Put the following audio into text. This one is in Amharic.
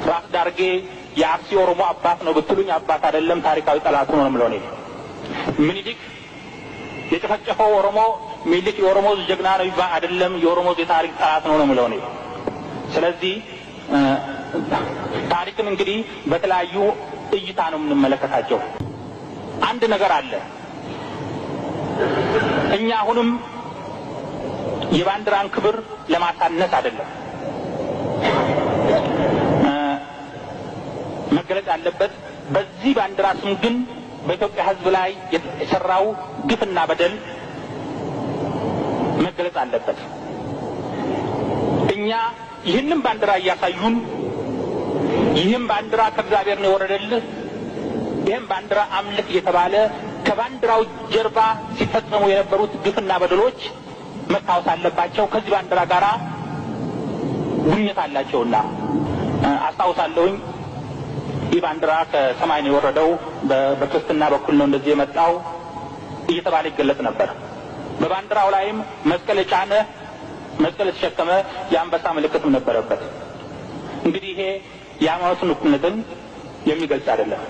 ራስ ዳርጌ የአርሲ ኦሮሞ አባት ነው ብትሉኝ አባት አይደለም ታሪካዊ ጠላት ነው የምለው እኔ። ምኒልክ የጨፈጨፈው ኦሮሞ ምኒልክ የኦሮሞ ጀግና ነው ይባል አይደለም የኦሮሞ የታሪክ ጠላት ነው የምለው እኔ። ስለዚህ ታሪክን እንግዲህ በተለያዩ እይታ ነው የምንመለከታቸው። አንድ ነገር አለ። እኛ አሁንም የባንዲራን ክብር ለማሳነስ አይደለም መገለጽ ያለበት። በዚህ ባንዲራ ስም ግን በኢትዮጵያ ሕዝብ ላይ የተሰራው ግፍና በደል መገለጽ አለበት። እኛ ይህንን ባንዲራ እያሳዩን ይህም ባንዲራ ከእግዚአብሔር ነው የወረደልህ ይህም ባንዲራ አምልክ እየተባለ ከባንዲራው ጀርባ ሲፈጸሙ የነበሩት ግፍና በደሎች መታወስ አለባቸው። ከዚህ ባንዲራ ጋራ ግንኙነት አላቸውና አስታውሳለሁኝ ይህ ባንዲራ ከሰማይ ነው የወረደው በክርስትና በኩል ነው እንደዚህ የመጣው እየተባለ ይገለጽ ነበር። በባንዲራው ላይም መስቀል ጫነ መስቀል ተሸከመ የአንበሳ ምልክትም ነበረበት። እንግዲህ ይሄ የሃይማኖት እኩልነትን የሚገልጽ አይደለም።